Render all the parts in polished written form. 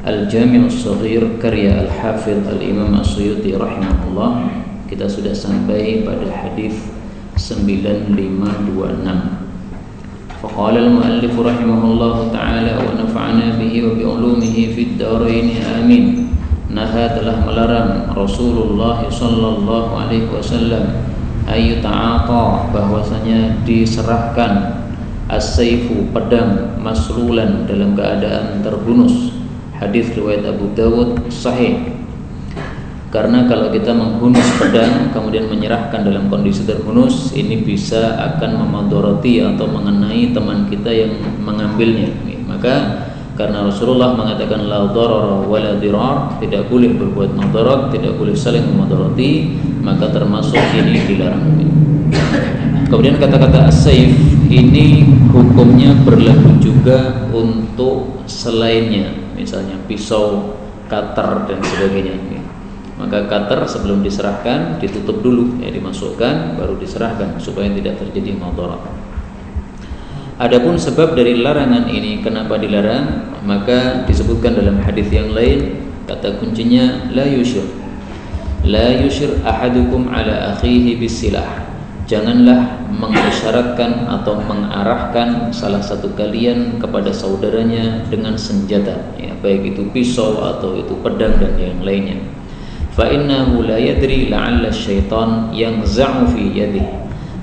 Al-Jami' As-Shaghir karya Al-Hafidh Al-Imam As-Suyuti rahimahullah. Kita sudah sampai pada hadis 9526. فقال المؤلف رحمه الله تعالى ونفعنا به وبعلومه في الدارين آمين. Naha telah melarang Rasulullah sallallahu alaihi wasallam ayu ta'ata, bahwasanya diserahkan as-saifu, pedang, maslulan, dalam keadaan terhunus. Hadis riwayat Abu Dawud sahih. Karena kalau kita menghunus pedang kemudian menyerahkan dalam kondisi terhunus, ini bisa akan memadoroti atau mengenai teman kita yang mengambilnya. Maka karena Rasulullah mengatakan la darara wala dirar, tidak boleh berbuat madarat, tidak boleh saling memadoroti, maka termasuk ini dilarang. Kemudian kata-kata as-saif ini hukumnya berlaku juga untuk selainnya, misalnya pisau, cutter dan sebagainya. Maka cutter sebelum diserahkan ditutup dulu, ya, dimasukkan baru diserahkan supaya tidak terjadi madarat. Adapun sebab dari larangan ini, kenapa dilarang, maka disebutkan dalam hadis yang lain, kata kuncinya la yushir ahadukum ala akhihi bisilah. Janganlah mengisyaratkan atau mengarahkan salah satu kalian kepada saudaranya dengan senjata, ya, baik itu pisau atau itu pedang dan yang lainnya. Fa innahu la yadri la'alla syaitan yanza'u fi yadihi,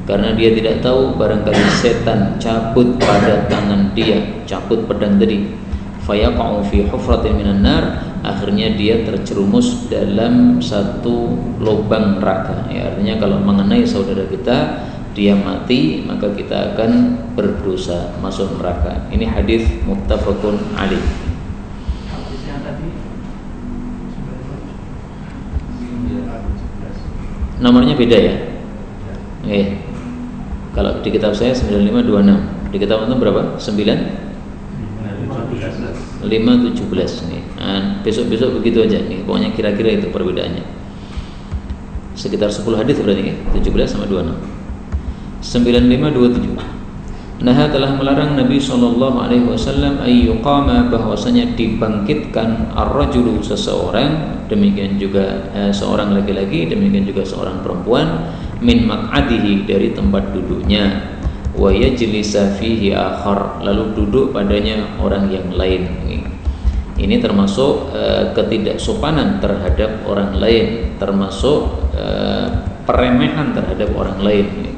karena dia tidak tahu, barangkali setan cabut pada tangan dia, cabut pedang tadi. Fa yaqa'u fi hufratin minan nar, akhirnya dia terjerumus dalam satu lubang neraka, ya, artinya kalau mengenai saudara kita dia mati, maka kita akan berdosa masuk neraka. Ini hadis muttafaqun alaih. Nomornya beda ya. Kalau di kitab saya 9526. Di kitab itu berapa? 517 nih. Nah, besok-besok begitu aja nih. Pokoknya kira-kira itu perbedaannya. Sekitar 10 hadis berarti ya. 17 sama 26. 9527. Naha telah melarang Nabi SAW ayyuqama, bahwasanya dibangkitkan ar-rajulu, seseorang, demikian juga seorang laki-laki, demikian juga seorang perempuan, min maq'adihi, dari tempat duduknya, wa yajlisa fihi akhar, lalu duduk padanya orang yang lain. Ini termasuk ketidaksopanan terhadap orang lain, termasuk peremehan terhadap orang lain.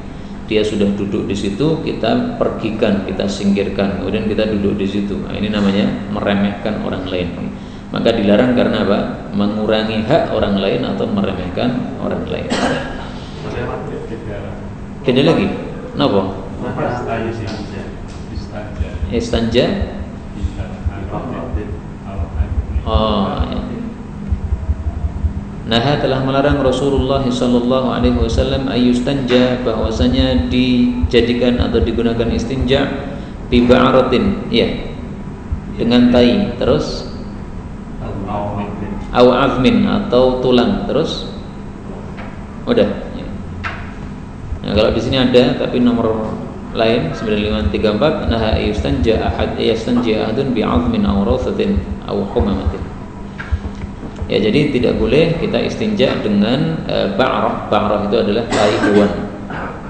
Dia sudah duduk di situ, kita pergikan, kita singkirkan, kemudian kita duduk di situ. Nah, ini namanya meremehkan orang lain. Maka dilarang karena apa? Mengurangi hak orang lain atau meremehkan orang lain. Beda lagi. Kenapa? Istanja. Oh, ya. Naha telah melarang Rasulullah sallallahu alaihi wasallam ayyustanja, bahwasanya dijadikan atau digunakan istinja bi ba'ratin, ya, dengan tai, terus au azmin, atau tulang, terus udah ya. Nah, kalau di sini ada tapi nomor lain 9534, naha ayyustanja ahadun bi azmin aw rawthatin aw humamatin. Ya, jadi tidak boleh kita istinja dengan ba'rah. Ba'rah itu adalah tai hewan.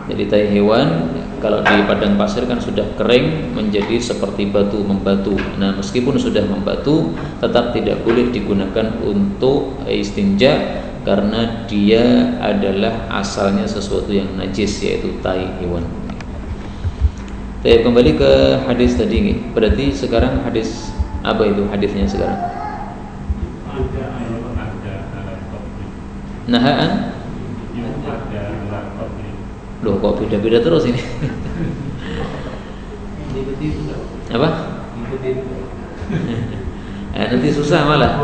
Jadi tai hewan kalau di padang pasir kan sudah kering menjadi seperti batu, membatu. Nah, meskipun sudah membatu tetap tidak boleh digunakan untuk istinja karena dia adalah asalnya sesuatu yang najis, yaitu tai hewan. Kita kembali ke hadis tadi. Berarti sekarang hadis apa itu hadisnya sekarang? Nahaan? Loh, kok beda-beda terus ini? Apa? Nanti susah malah.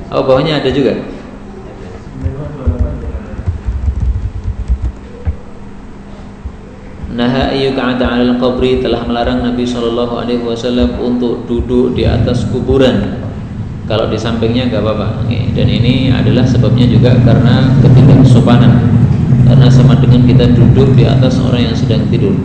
Oh, bawahnya ada juga. Naha ayyuka'ada 'alal qabri, telah melarang Nabi SAW untuk duduk di atas kuburan. Kalau di sampingnya enggak apa-apa. Dan ini adalah sebabnya juga karena ketidaksopanan. Karena sama dengan kita duduk di atas orang yang sedang tidur.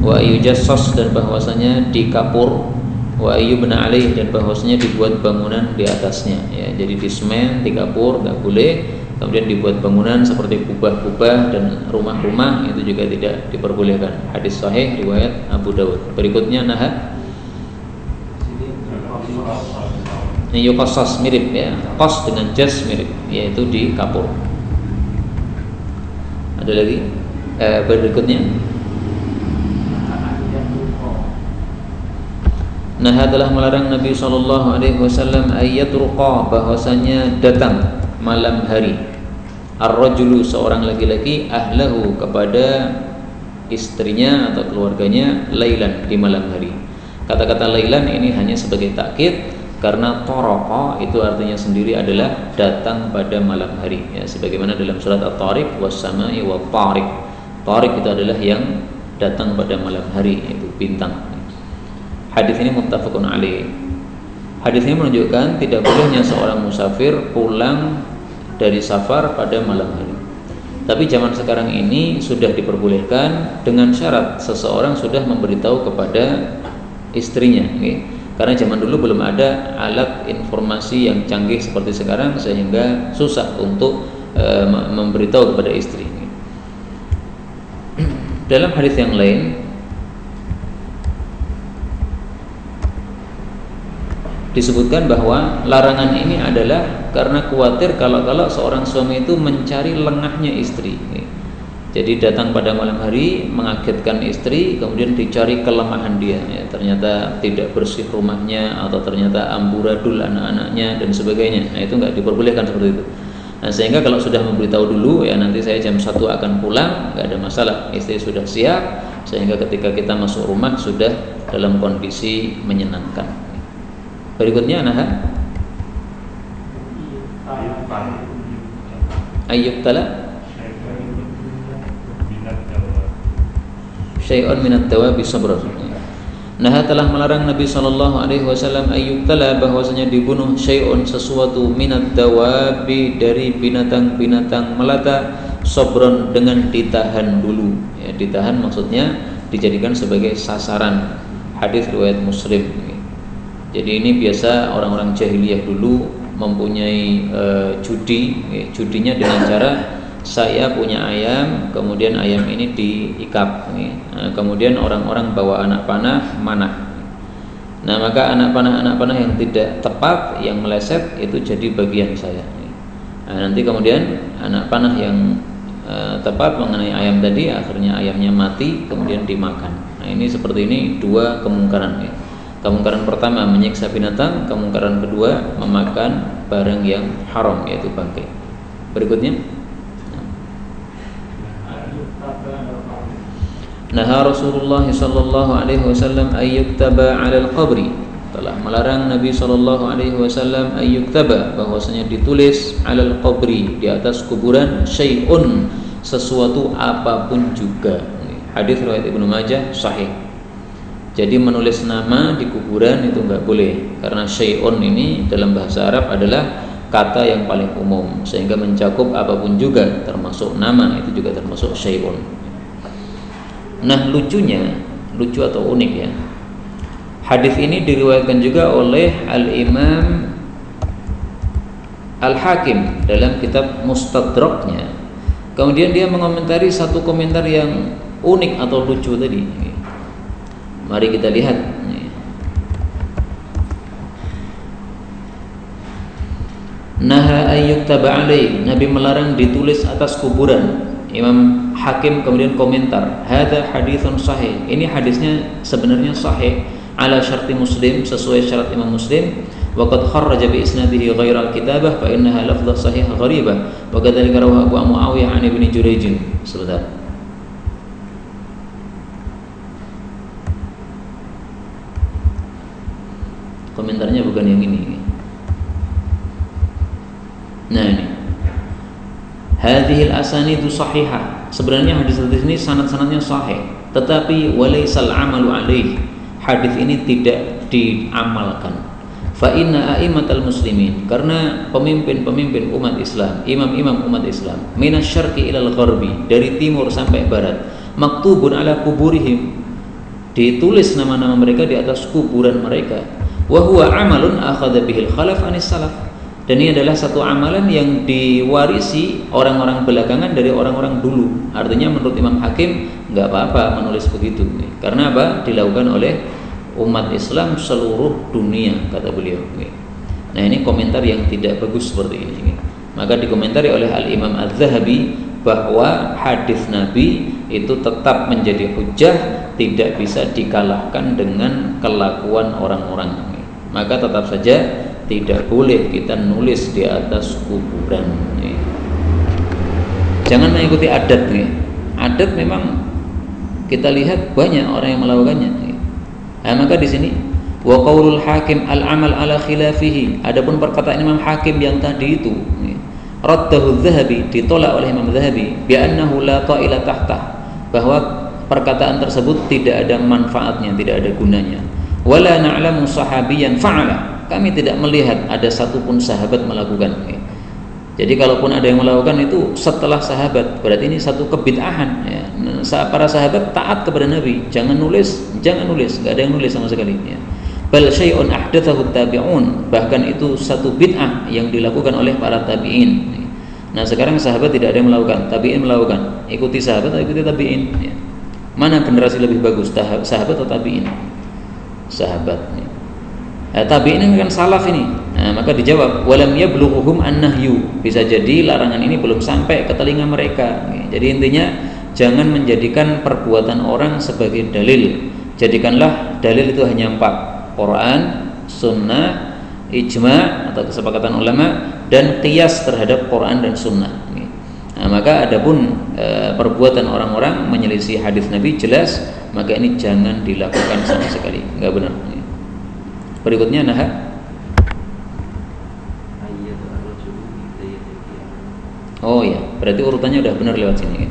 Wa yujassas, dan bahwasanya dikapur. wa ayyubna alaih, dan bahwasanya dibuat bangunan di atasnya ya. Jadi di semen, di kapur nggak boleh, kemudian dibuat bangunan seperti kubah-kubah dan rumah-rumah itu juga tidak diperbolehkan. Hadis sahih riwayat Abu Dawud. Berikutnya naha yuqassas, mirip ya, qas dengan jas mirip, yaitu di kapur. Ada lagi berikutnya nah telah melarang Nabi SAW ayat ruqa, bahwasanya datang malam hari ar-rajulu, seorang laki-laki, ahlahu, kepada istrinya atau keluarganya, lailan, di malam hari. Kata-kata lailan ini hanya sebagai takkid, karena toroqa itu artinya sendiri adalah datang pada malam hari ya, sebagaimana dalam surat At-Tariq was-sama'i wat-tariq. Tariq itu adalah yang datang pada malam hari, yaitu bintang. Hadis ini muttafaqun alaih. Hadis ini menunjukkan tidak bolehnya seorang musafir pulang dari safar pada malam hari. Tapi zaman sekarang ini sudah diperbolehkan dengan syarat seseorang sudah memberitahu kepada istrinya okay? Karena zaman dulu belum ada alat informasi yang canggih seperti sekarang, sehingga susah untuk memberitahu kepada istri. Dalam hadis yang lain disebutkan bahwa larangan ini adalah karena khawatir kalau seorang suami itu mencari lengahnya istri. Jadi datang pada malam hari mengagetkan istri, kemudian dicari kelemahan dia ya, ternyata tidak bersih rumahnya, atau ternyata amburadul anak-anaknya dan sebagainya. Nah, itu nggak diperbolehkan seperti itu. Nah, sehingga kalau sudah memberitahu dulu ya, nanti saya jam 1 akan pulang, nggak ada masalah, istri sudah siap, sehingga ketika kita masuk rumah sudah dalam kondisi menyenangkan. Berikutnya nah ayyub tala syai'un minat dawabi sabran. Nah telah melarang Nabi SAW ayyub tala, bahwasanya dibunuh syai'un, sesuatu, minat dawabi, dari binatang-binatang melata, sabran, dengan ditahan dulu ya, ditahan maksudnya dijadikan sebagai sasaran. Hadis riwayat Muslim. Jadi ini biasa orang-orang jahiliyah dulu mempunyai judi, judinya dengan cara saya punya ayam, kemudian ayam ini diikat, kemudian orang-orang bawa anak panah manah. Nah maka anak panah yang tidak tepat, yang meleset, itu jadi bagian saya. Nah, nanti kemudian anak panah yang tepat mengenai ayam tadi, akhirnya ayamnya mati, kemudian dimakan. Nah ini seperti ini dua kemungkaran ya. Kemungkaran pertama menyiksa binatang, kemungkaran kedua memakan barang yang haram, yaitu bangkai. Berikutnya Naha Rasulullah sallallahu alaihi wasallam ayyuktaba 'alal qabri. Telah melarang Nabi sallallahu alaihi wasallam ayyuktaba, bahwasanya ditulis 'alal qabri, di atas kuburan, syai'un, sesuatu apapun juga. Hadis riwayat Ibnu Majah sahih. Jadi menulis nama di kuburan itu enggak boleh, karena syai'un ini dalam bahasa Arab adalah kata yang paling umum, sehingga mencakup apapun juga, termasuk nama, itu juga termasuk syai'un. Nah lucu atau unik ya, hadis ini diriwayatkan juga oleh Al-Imam Al-Hakim dalam kitab Mustadraknya. Kemudian dia mengomentari satu komentar yang unik atau lucu tadi. Mari kita lihat. Naha ayyuktaba alaih, Nabi melarang ditulis atas kuburan. Imam Hakim kemudian komentar, hadza haditsun sahih. Ini hadisnya sebenarnya sahih, ala syarti Muslim, sesuai syarat Imam Muslim. Wa qad kharraja bi isnadihi ghairal kitabah fa innaha lafdhah sahih gharibah. Wa kadzalika rawahu Abu Muawiyah an Ibnu Jurayj. Sebentar. Komentarnya bukan yang ini. Nah ini, hadhil asanidu sahihah. Sebenarnya hadis-hadis ini sanad-sanadnya sahih, tetapi walaisal amalu alaih, hadis ini tidak diamalkan. Fa inna a'immatal muslimin, karena pemimpin-pemimpin umat Islam, imam-imam umat Islam, minasyarqi ilal gharbi, dari timur sampai barat, maktubun ala kuburihim, ditulis nama-nama mereka di atas kuburan mereka. Wa huwa amalun akhadha bihil khalaf anis salaf. Dan ini adalah satu amalan yang diwarisi orang-orang belakangan dari orang-orang dulu. Artinya menurut Imam Hakim nggak apa-apa menulis begitu. Karena apa? Dilakukan oleh umat Islam seluruh dunia, kata beliau. Nah, ini komentar yang tidak bagus seperti ini. Maka dikomentari oleh Al-Imam Az-Zahabi bahwa hadis Nabi itu tetap menjadi hujjah, tidak bisa dikalahkan dengan kelakuan orang-orang. Maka tetap saja tidak boleh kita nulis di atas kuburan. Jangan mengikuti adat. Adat memang kita lihat banyak orang yang melakukannya. Nah, maka di sini wa qaulul hakim al-amal ala khilafihi. Adapun perkataan Imam Hakim yang tadi itu, raddahu Dzahabi, ditolak oleh Imam Dzahabi, bi annahu la ta'ila tahtah, bahwa perkataan tersebut tidak ada manfaatnya, tidak ada gunanya. Wala na'lamu sahabiyan fa'ala, kami tidak melihat ada satupun sahabat melakukan. Jadi kalaupun ada yang melakukan itu setelah sahabat, berarti ini satu kebid'ahan. Para sahabat taat kepada Nabi, jangan nulis, nggak ada yang nulis sama sekali. Bal syai'un ahdatsahu tabi'un, bahkan itu satu bid'ah yang dilakukan oleh para tabi'in. Nah, sekarang sahabat tidak ada yang melakukan, tabi'in melakukan. Ikuti sahabat atau ikuti tabi'in? Mana generasi lebih bagus, sahabat atau tabi'in? Sahabat. Tabi'in ini kan salaf ini. Nah, maka dijawab walam yablughuhum an-nahyu, bisa jadi larangan ini belum sampai ke telinga mereka. Jadi intinya jangan menjadikan perbuatan orang sebagai dalil. Jadikanlah dalil itu hanya 4: Quran, sunnah, ijma' atau kesepakatan ulama, dan qiyas terhadap Quran dan sunnah. Nah, maka adapun perbuatan orang-orang menyelisih hadis Nabi jelas, maka ini jangan dilakukan sama sekali, enggak benar. Berikutnya Oh ya, berarti urutannya udah benar lewat sini.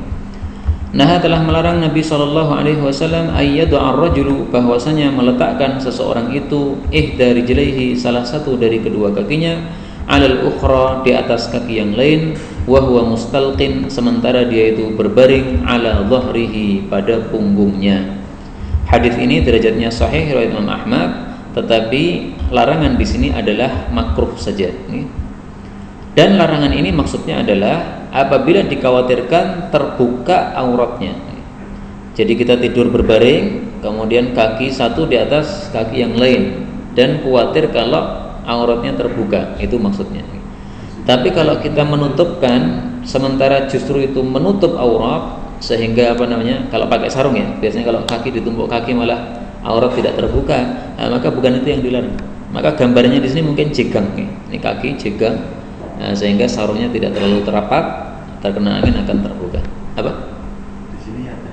Telah melarang Nabi SAW ayyadu ar-rajulu, bahwasanya meletakkan seseorang itu ihda rijlaihi, salah satu dari kedua kakinya, alal ukhra, di atas kaki yang lain, wa huwa mustalqin, sementara dia itu berbaring, ala dhahrihi, pada punggungnya. Hadis ini derajatnya sahih riwayat Imam Ahmad, tetapi larangan di sini adalah makruh saja. Dan larangan ini maksudnya adalah apabila dikhawatirkan terbuka auratnya. Jadi kita tidur berbaring, kemudian kaki satu di atas kaki yang lain, dan khawatir kalau auratnya terbuka, itu maksudnya. Tapi kalau kita menutupkan, sementara justru itu menutup aurat, sehingga kalau pakai sarung ya, biasanya kalau kaki ditumpuk kaki malah aurat tidak terbuka, maka bukan itu yang dilarang. Maka gambarnya di sini mungkin jegang, ini kaki jegang, sehingga sarungnya tidak terlalu terapat, terkena angin akan terbuka. Apa? Di sini ada.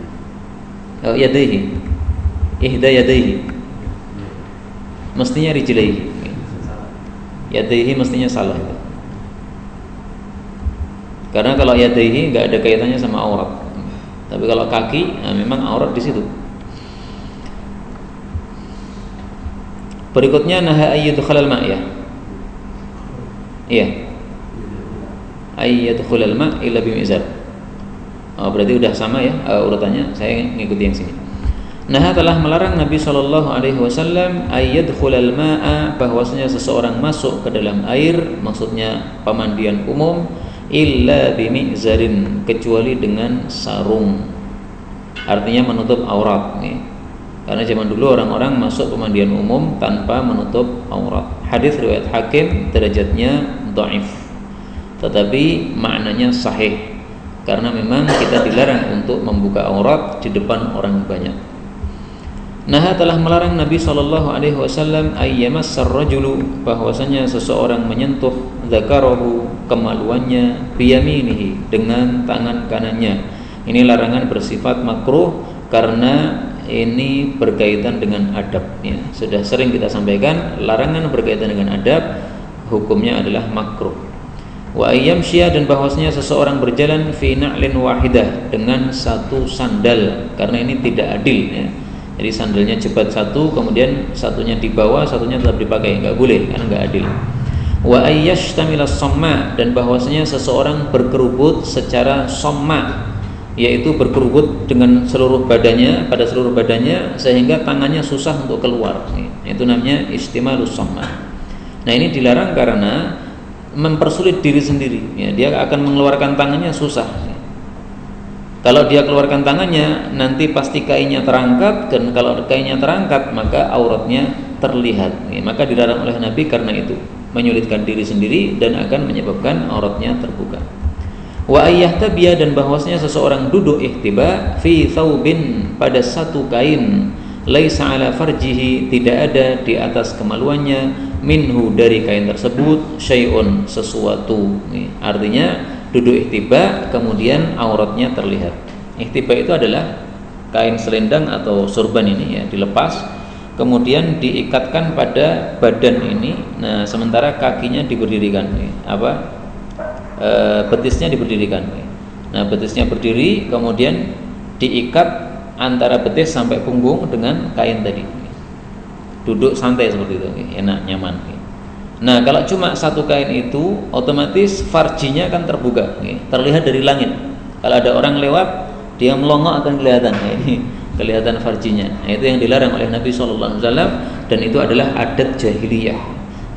Oh, yadaihi, ihda yadaihi, mestinya rijlaihi. Yadaihi mestinya salah. Karena kalau yadaihi nggak ada kaitannya sama aurat. Tapi kalau kaki, memang aurat di situ. Berikutnya naha ayyadkhulal ma', ya. Iya. Ayyadkhulal ma' illa bimizar. Oh, berarti udah sama ya urutannya. Saya ngikuti yang sini. Naha telah melarang Nabi SAW ayyadkhulal ma'a, bahwasanya seseorang masuk ke dalam air, maksudnya pemandian umum, illa bimizarin, kecuali dengan sarung. Artinya menutup aurat nih. Karena zaman dulu orang-orang masuk pemandian umum tanpa menutup aurat. Hadis riwayat Hakim, derajatnya dhaif, tetapi maknanya sahih, karena memang kita dilarang untuk membuka aurat di depan orang banyak. Nah, telah melarang Nabi SAW ayyamassar rajulu, bahwasanya seseorang menyentuh dzakarahu, kemaluannya, biyaminihi, dengan tangan kanannya. Ini larangan bersifat makruh karena ini berkaitan dengan adab ya. Sudah sering kita sampaikan, larangan berkaitan dengan adab hukumnya adalah makruh. Wa ayyamshiya, dan bahwasanya seseorang berjalan fi na'lin wahidah, dengan satu sandal, karena ini tidak adil ya. Jadi sandalnya jebat satu, kemudian satunya di bawah, satunya tetap dipakai, enggak boleh, karena enggak adil. Wa ayyashtamila somma, dan bahwasanya seseorang berkerubut secara somma. yaitu berkerubut dengan seluruh badannya, pada seluruh badannya, sehingga tangannya susah untuk keluar. Itu namanya istimalus somma. Nah, ini dilarang karena mempersulit diri sendiri, ya, dia akan mengeluarkan tangannya susah. Kalau dia keluarkan tangannya, nanti pasti kainnya terangkat, dan kalau kainnya terangkat maka auratnya terlihat. Maka dilarang oleh Nabi karena itu, menyulitkan diri sendiri dan akan menyebabkan auratnya terbuka. Wa ayyahtabiya, dan bahwasanya seseorang duduk ihtiba fi thawbin, pada satu kain, laisa ala farjihi, tidak ada di atas kemaluannya, minhu, dari kain tersebut, syai'un, sesuatu. Artinya duduk ihtiba kemudian auratnya terlihat. Ihtiba itu adalah kain selendang atau surban ini, ya, dilepas kemudian diikatkan pada badan ini. Nah, sementara kakinya diberdirikan, betisnya diberdirikan. Nah, betisnya berdiri, kemudian diikat antara betis sampai punggung dengan kain tadi. Duduk santai seperti itu, enak, nyaman. Nah, kalau cuma satu kain itu, otomatis farjinya akan terbuka, terlihat dari langit. Kalau ada orang lewat, dia melongok akan kelihatan, ini kelihatan farjinya. Nah, itu yang dilarang oleh Nabi SAW, dan itu adalah adat jahiliyah.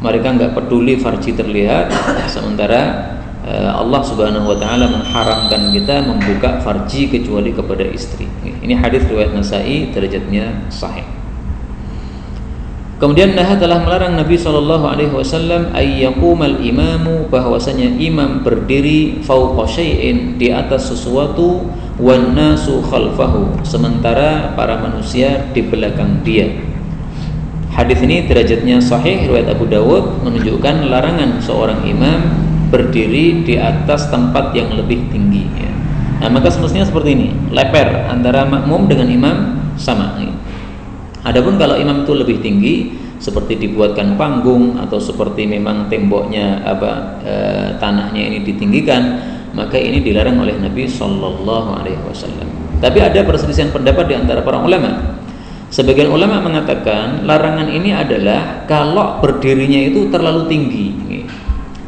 Mereka nggak peduli farji terlihat, sementara Allah Subhanahu wa taala mengharamkan kita membuka farji kecuali kepada istri. Ini hadis riwayat Nasa'i, derajatnya sahih. Kemudian telah melarang Nabi sallallahu alaihi wasallam ayyaqumal imamu, bahwasanya imam berdiri fauqa syai'in, di atas sesuatu, wan nasu khalfahu, sementara para manusia di belakang dia. Hadis ini derajatnya sahih, riwayat Abu Dawud, menunjukkan larangan seorang imam berdiri di atas tempat yang lebih tinggi, ya. Nah, maka semestinya seperti ini, leper antara makmum dengan imam sama. Adapun kalau imam itu lebih tinggi, seperti dibuatkan panggung atau seperti memang temboknya tanahnya ini ditinggikan, maka ini dilarang oleh Nabi Sallallahu Alaihi Wasallam. Tapi ada perselisihan pendapat di antara para ulama. Sebagian ulama mengatakan larangan ini adalah kalau berdirinya itu terlalu tinggi,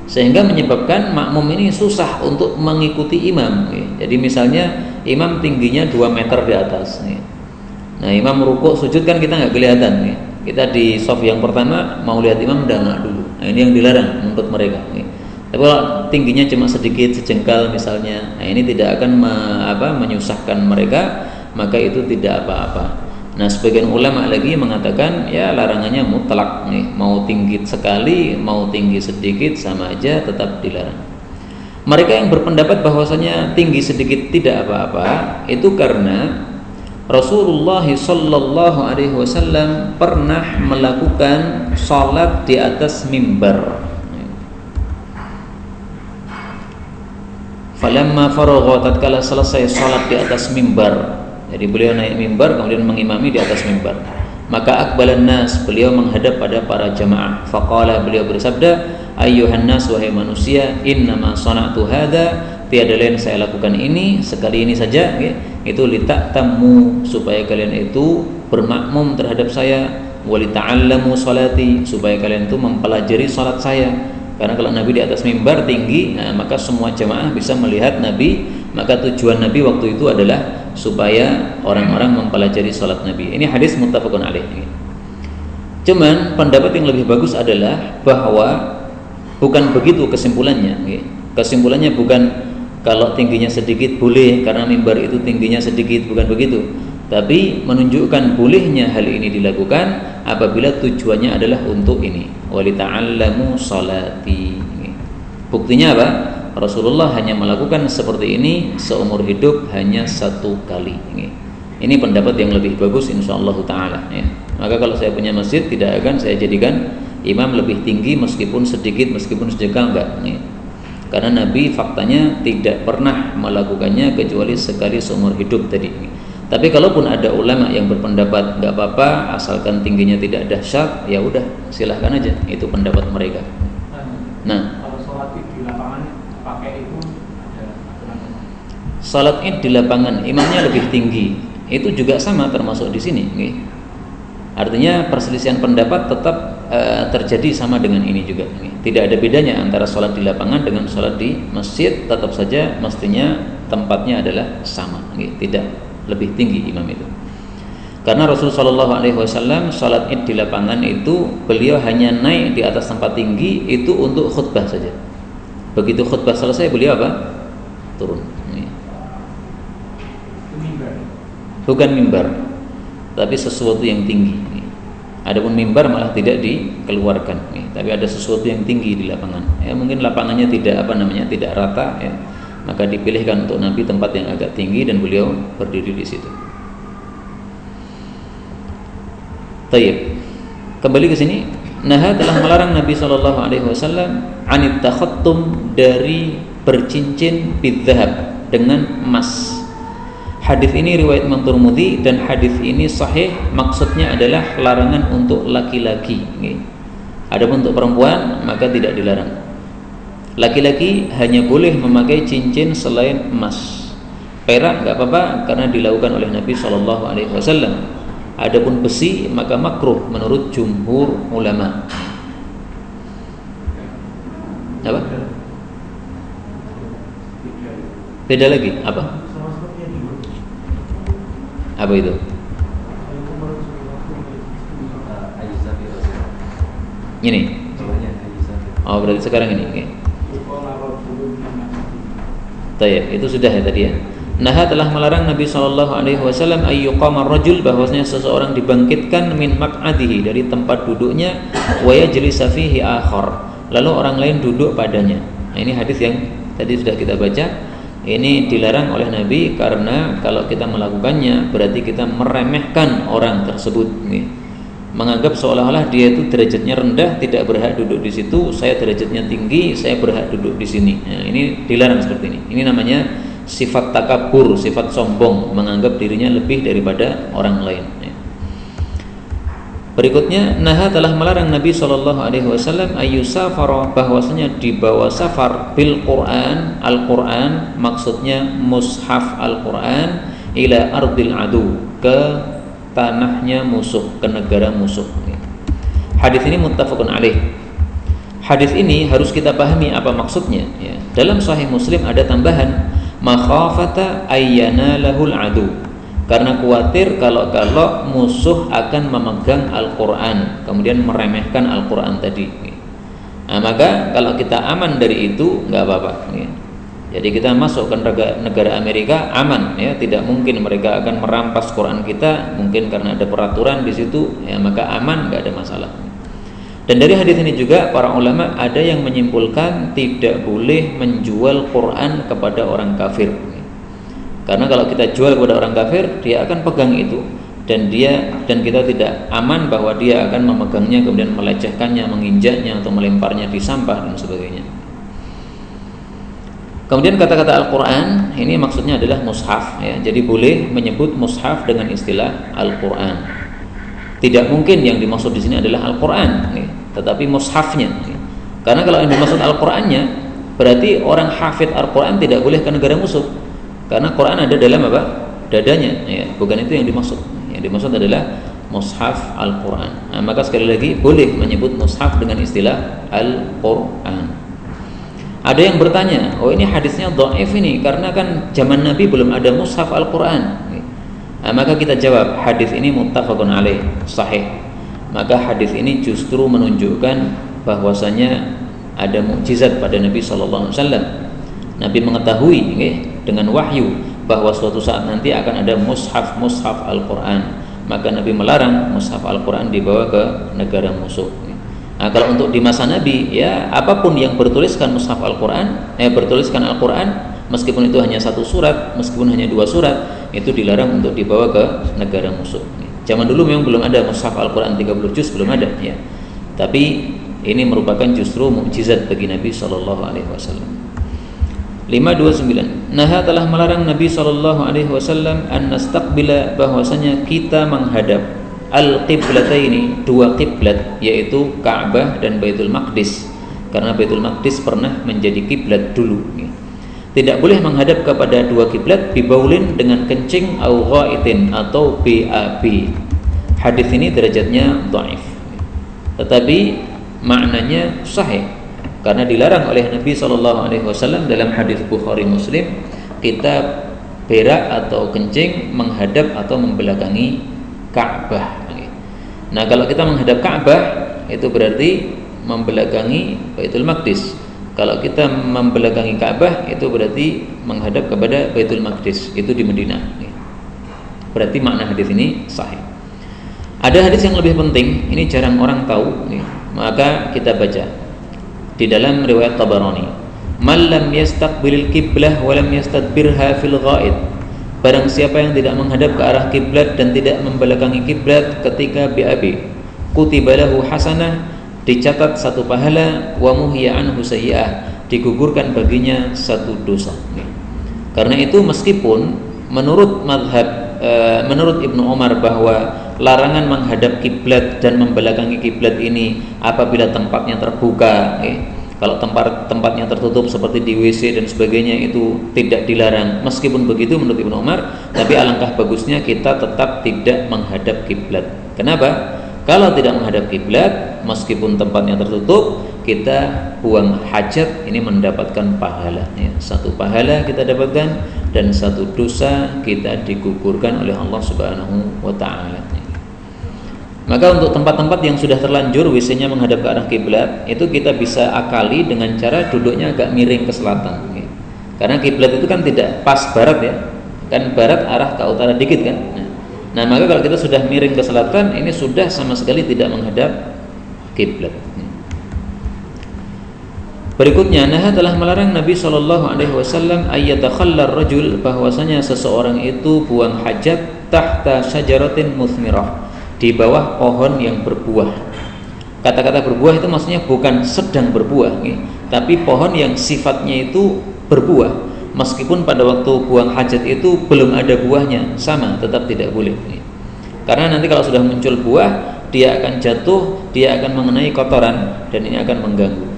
sehingga menyebabkan makmum ini susah untuk mengikuti imam. Jadi misalnya imam tingginya 2 meter di atas. Nah, imam rukuk sujud kan kita nggak kelihatan. Kita di shaf yang pertama mau lihat imam udah nggak dulu. Nah, ini yang dilarang menurut mereka. Tapi kalau tingginya cuma sedikit, sejengkal misalnya, nah ini tidak akan menyusahkan mereka, maka itu tidak apa-apa. Nah, sebagian ulama lagi mengatakan ya larangannya mutlak nih, mau tinggi sekali, mau tinggi sedikit sama aja tetap dilarang. Mereka yang berpendapat bahwasanya tinggi sedikit tidak apa-apa, itu karena Rasulullah sallallahu alaihi wasallam pernah melakukan salat di atas mimbar. Falamma faragha, tatkala selesai salat di atas mimbar. Jadi beliau naik mimbar kemudian mengimami di atas mimbar. Maka aqbalan nas, beliau menghadap pada para jamaah. Faqala, beliau bersabda, ayyuhan nas, wahai manusia, innama sana'tu hadza, tiada lain saya lakukan ini, sekali ini saja, itu lita'tammu, supaya kalian itu bermakmum terhadap saya, walita'allamu salati, supaya kalian itu mempelajari salat saya. Karena kalau Nabi di atas mimbar tinggi, nah, maka semua jamaah bisa melihat Nabi. Maka tujuan Nabi waktu itu adalah supaya orang-orang mempelajari salat Nabi. Ini hadis muttafaqun alaih. Cuman pendapat yang lebih bagus adalah bahwa bukan begitu kesimpulannya. Kesimpulannya bukan kalau tingginya sedikit boleh karena mimbar itu tingginya sedikit, bukan begitu. Tapi menunjukkan bolehnya hal ini dilakukan apabila tujuannya adalah untuk ini. Walita'allamu salati. Buktinya apa? Rasulullah hanya melakukan seperti ini seumur hidup hanya 1 kali. Ini pendapat yang lebih bagus insyaallah taala, ya. Maka kalau saya punya masjid tidak akan saya jadikan imam lebih tinggi meskipun sedikit, meskipun sejengkal, enggak. Karena Nabi faktanya tidak pernah melakukannya kecuali sekali seumur hidup tadi. Tapi kalaupun ada ulama yang berpendapat enggak apa-apa asalkan tingginya tidak dahsyat, ya udah silahkan aja, itu pendapat mereka. Nah, kalau sholat di lapangan pakai itu ada aturan. Salat Id di lapangan imamnya lebih tinggi, itu juga sama termasuk di sini. Artinya perselisihan pendapat tetap terjadi sama dengan ini juga. Tidak ada bedanya antara salat di lapangan dengan salat di masjid, tetap saja mestinya tempatnya adalah sama, tidak lebih tinggi imam itu. Karena Rasulullah SAW sholat id di lapangan itu beliau hanya naik di atas tempat tinggi itu untuk khutbah saja. Begitu khutbah selesai beliau apa? Turun. Bukan mimbar, tapi sesuatu yang tinggi. Adapun mimbar malah tidak dikeluarkan. Tapi ada sesuatu yang tinggi di lapangan. Ya, mungkin lapangannya tidak tidak rata. Ya. Maka dipilihkan untuk Nabi tempat yang agak tinggi dan beliau berdiri di situ. Tayyib. Kembali ke sini, Naha telah melarang Nabi SAW anit takhattum dari bercincin bidzahab dengan emas. Hadis ini riwayat Imam Tirmidzi dan hadis ini sahih, maksudnya adalah larangan untuk laki-laki. Adapun untuk perempuan maka tidak dilarang. Laki-laki hanya boleh memakai cincin selain emas. Perak enggak apa-apa karena dilakukan oleh Nabi SAW. Adapun besi maka makruh menurut jumhur ulama. Apa? Beda lagi apa? Apa itu? Ini. Oh, berarti sekarang ini. Okay. Tayyib, itu sudah ya tadi ya. Naha telah melarang Nabi SAW ayyuqama rajul, bahwasanya seseorang dibangkitkan min maq'adihi, dari tempat duduknya, wa yajlisa fihi akhar, lalu orang lain duduk padanya. Nah, ini hadis yang tadi sudah kita baca. Ini dilarang oleh Nabi karena kalau kita melakukannya berarti kita meremehkan orang tersebut, menganggap seolah-olah dia itu derajatnya rendah, tidak berhak duduk di situ. Saya derajatnya tinggi, saya berhak duduk di sini. Nah, ini dilarang seperti ini. Ini namanya sifat takabur, sifat sombong, menganggap dirinya lebih daripada orang lain. Berikutnya, Naha telah melarang Nabi SAW ayyusafara, bahwasanya dibawa safar bil Quran, Al-Quran, maksudnya mushaf Al-Quran, ila ardil adu, ke tanahnya musuh, ke negara musuh. Hadis ini muttafaqun alaih. Hadis ini harus kita pahami apa maksudnya. Ya. Dalam Sahih Muslim ada tambahan, makhafata ayyana lahul adu, karena khawatir kalau musuh akan memegang Al-Quran kemudian meremehkan Al-Quran tadi. Nah, maka kalau kita aman dari itu nggak apa-apa. Ya. Jadi kita masuk ke negara Amerika aman, ya, tidak mungkin mereka akan merampas Quran kita, mungkin karena ada peraturan di situ, ya, maka aman, nggak ada masalah. Dan dari hadis ini juga para ulama ada yang menyimpulkan tidak boleh menjual Quran kepada orang kafir. Karena kalau kita jual kepada orang kafir, dia akan pegang itu dan kita tidak aman bahwa dia akan memegangnya kemudian melecehkannya, menginjaknya atau melemparnya di sampah dan sebagainya. Kemudian kata-kata Al-Quran ini maksudnya adalah mushaf, ya. Jadi boleh menyebut mushaf dengan istilah Al-Quran. Tidak mungkin yang dimaksud di sini adalah Al-Quran, tetapi mushafnya. Karena kalau yang dimaksud Al-Qurannya, berarti orang hafid Al-Quran tidak boleh ke negara musuh. Karena Quran ada dalam apa? Dadanya. Ya, bukan itu yang dimaksud. Yang dimaksud adalah mushaf Al-Quran. Nah, maka sekali lagi boleh menyebut mushaf dengan istilah Al-Quran. Ada yang bertanya, oh ini hadisnya dhaif ini, karena kan zaman Nabi belum ada mushaf Al-Quran. Nah, maka kita jawab, hadis ini muttafaqun alaih, sahih. Maka hadis ini justru menunjukkan bahwasanya ada mukjizat pada Nabi SAW. Nabi mengetahui dengan wahyu bahwa suatu saat nanti akan ada mushaf Al-Quran. Maka Nabi melarang mushaf Al-Quran dibawa ke negara musuh. Nah, kalau untuk di masa Nabi, ya apapun yang bertuliskan mushaf Al-Quran, bertuliskan Al-Quran, meskipun itu hanya satu surat, meskipun hanya 2 surat, itu dilarang untuk dibawa ke negara musuh. Zaman dulu memang belum ada mushaf Al-Quran 30 juz, belum ada, ya. Tapi ini merupakan justru mukjizat bagi Nabi SAW. 529. Naha telah melarang Nabi SAW an nastaqbila, bahwasanya kita menghadap al-qiblataini, 2 kiblat, yaitu Ka'bah dan Baitul Maqdis. Karena Baitul Maqdis pernah menjadi kiblat dulu. Tidak boleh menghadap kepada 2 kiblat bibaulin, dengan kencing, au ghaitin, atau BAB. Hadis ini derajatnya dhaif. Tetapi maknanya sahih. Karena dilarang oleh Nabi SAW dalam hadis Bukhari Muslim, kita berak atau kencing menghadap atau membelakangi Ka'bah. Nah, kalau kita menghadap Ka'bah itu berarti membelakangi Baitul Maqdis. Kalau kita membelakangi Ka'bah itu berarti menghadap kepada Baitul Maqdis, itu di Madinah. Berarti makna hadis ini sahih. Ada hadis yang lebih penting, ini jarang orang tahu, maka kita baca di dalam riwayat Tabarani. Man lam yastaqbilil qiblah wa lam yastadbirha fil ghaid. Barang siapa yang tidak menghadap ke arah kiblat dan tidak membelakangi kiblat ketika BAB, kutiba lahu hasanah, dicatat satu pahala, wa muhiya anhu sayyi'ah, digugurkan baginya satu dosa. Karena itu meskipun menurut mazhab menurut Ibnu Umar bahwa larangan menghadap kiblat dan membelakangi kiblat ini apabila tempatnya terbuka, kalau tempatnya tertutup seperti di WC dan sebagainya itu tidak dilarang. Meskipun begitu menurut Ibnu Umar, tapi alangkah bagusnya kita tetap tidak menghadap kiblat. Kenapa? Kalau tidak menghadap kiblat, meskipun tempatnya tertutup, kita buang hajat, ini mendapatkan pahala. Satu pahala kita dapatkan dan satu dosa kita digugurkan oleh Allah Subhanahu wa Ta'ala. Maka untuk tempat-tempat yang sudah terlanjur WC-nya menghadap ke arah kiblat, itu kita bisa akali dengan cara duduknya agak miring ke selatan. Karena kiblat itu kan tidak pas barat ya, kan barat arah ke utara dikit kan. Nah, maka kalau kita sudah miring ke selatan, ini sudah sama sekali tidak menghadap kiblat. Berikutnya, nah telah melarang Nabi SAW ayyatakhallar rajul, bahwasanya seseorang itu buang hajat tahta syajaratin muthmirah, di bawah pohon yang berbuah. Kata-kata berbuah itu maksudnya bukan sedang berbuah, tapi pohon yang sifatnya itu berbuah. Meskipun pada waktu buang hajat itu belum ada buahnya, sama, tetap tidak boleh. Karena nanti kalau sudah muncul buah, dia akan jatuh, dia akan mengenai kotoran, dan ini akan mengganggu.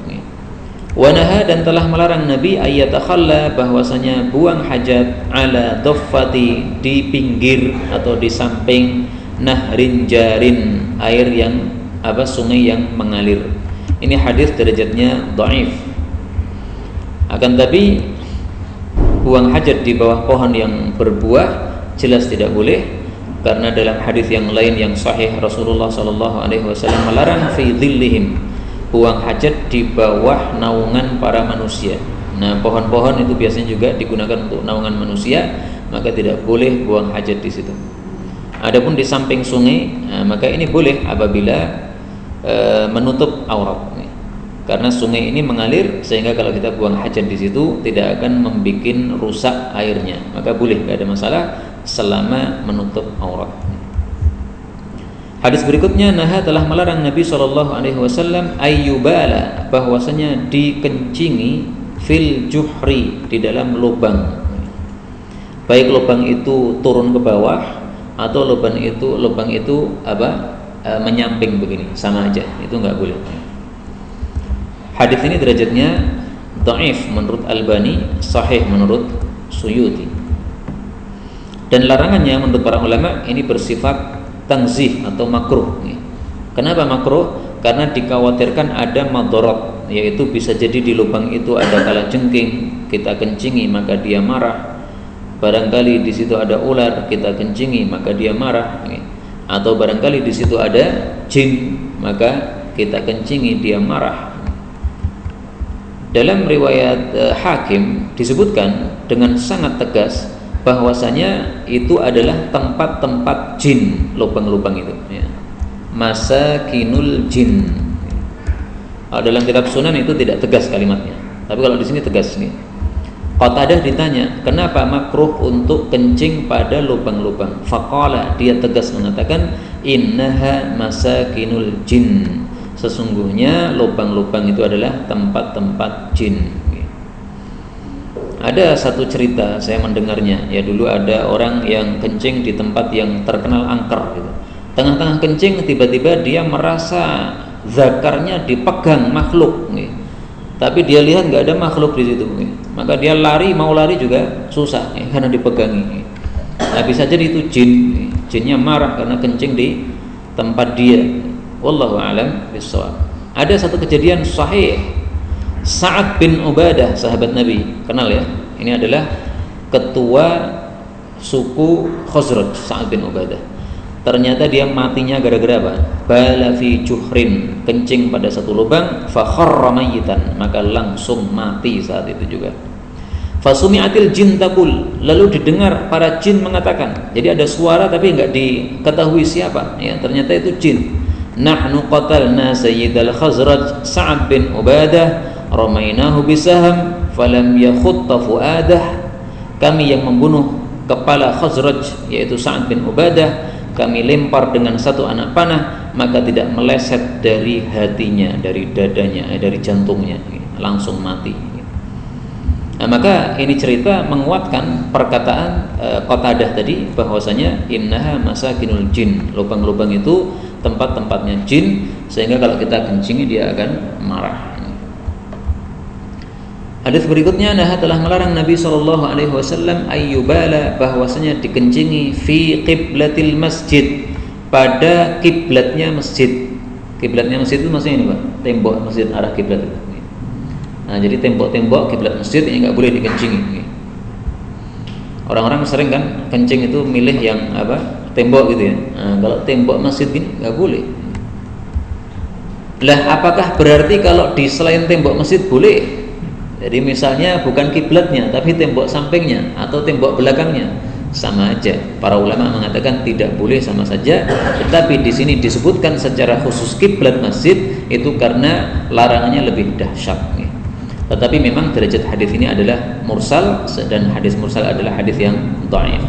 Wanaha, dan telah melarang Nabi ayyatakhalla, bahwasanya buang hajat ala dhaffati, di pinggir atau di samping nahrin jarin, air yang sungai yang mengalir. Ini hadis derajatnya dhaif. Akan tapi buang hajat di bawah pohon yang berbuah jelas tidak boleh, karena dalam hadis yang lain yang sahih Rasulullah SAW melarang fi dhillihim, buang hajat di bawah naungan para manusia. Nah, pohon-pohon itu biasanya juga digunakan untuk naungan manusia, maka tidak boleh buang hajat di situ. Adapun di samping sungai, maka ini boleh apabila menutup aurat. Karena sungai ini mengalir, sehingga kalau kita buang hajat di situ tidak akan membuat rusak airnya, maka boleh, tidak ada masalah selama menutup aurat. Hadis berikutnya, nah telah melarang Nabi SAW ayyubala, bahwasanya dikencingi fil juhri, di dalam lubang. Baik lubang itu turun ke bawah atau lubang itu menyamping begini, sama aja, itu nggak boleh. Hadis ini derajatnya dhaif menurut Albani, sahih menurut Suyuti. Dan larangannya menurut para ulama ini bersifat tanzih atau makruh. Kenapa makruh? Karena dikhawatirkan ada madharat, yaitu bisa jadi di lubang itu ada kalajengking, kita kencingi maka dia marah. Barangkali di situ ada ular, kita kencingi maka dia marah. Atau barangkali di situ ada jin, maka kita kencingi dia marah. Dalam riwayat Hakim disebutkan dengan sangat tegas bahwasanya itu adalah tempat-tempat jin, lubang-lubang itu. Masakinul jin. Dalam kitab Sunan itu tidak tegas kalimatnya, tapi kalau di sini tegas nih. Qatadah ditanya, kenapa makruh untuk kencing pada lubang-lubang? Faqala, dia tegas mengatakan, innaha masakinul jin. Sesungguhnya lubang-lubang itu adalah tempat-tempat jin. Ada satu cerita saya mendengarnya, ya dulu ada orang yang kencing di tempat yang terkenal angker gitu. Tengah-tengah kencing tiba-tiba dia merasa zakarnya dipegang makhluk, tapi dia lihat nggak ada makhluk di situ, maka dia mau lari juga susah karena dipegangi. Nah, bisa jadi itu jin, jinnya marah karena kencing di tempat dia. Wallahu a'lam bishawab. Ada satu kejadian sahih, Sa'ad bin Ubadah, sahabat Nabi, kenal ya? Ini adalah ketua suku Khazraj, Sa'ad bin Ubadah. Ternyata dia matinya gara-gara apa? Bala fi juhrin, kencing pada satu lubang, fa kharra mayyitan, maka langsung mati saat itu juga. Fasumi'atil jin taqul, lalu didengar para jin mengatakan. Jadi ada suara tapi enggak diketahui siapa, ya, ternyata itu jin. Nahnu qatalna sayyidal Khazraj Sa'ad bin Ubadah, ramainahu bisaham falam yakhutta fuadah. Kami yang membunuh kepala Khazraj yaitu Sa'ad bin Ubadah, kami lempar dengan satu anak panah, maka tidak meleset dari hatinya, dari dadanya, dari jantungnya, langsung mati. Nah, maka ini cerita menguatkan perkataan Qatadah tadi bahwasanya innaha masakinul jin, lubang-lubang itu tempat-tempatnya jin, sehingga kalau kita kencingi dia akan marah. Hadis berikutnya, nah telah melarang Nabi SAW ayyubala, bahwasanya dikencingi fi qiblatil masjid, pada kiblatnya masjid. Kiblatnya masjid itu maksudnya ini Pak, tembok masjid arah kiblat itu. Nah, jadi tembok-tembok kiblat masjid ini nggak boleh dikencingi. Orang-orang sering kan kencing itu milih yang apa, tembok gitu ya. Nah, kalau tembok masjid ini nggak boleh. Lah, apakah berarti kalau di selain tembok masjid boleh? Jadi misalnya bukan kiblatnya tapi tembok sampingnya atau tembok belakangnya, sama aja. Para ulama mengatakan tidak boleh sama saja. Tetapi di sini disebutkan secara khusus kiblat masjid itu karena larangannya lebih dahsyat. Tetapi memang derajat hadis ini adalah mursal, dan hadis mursal adalah hadis yang dhaif.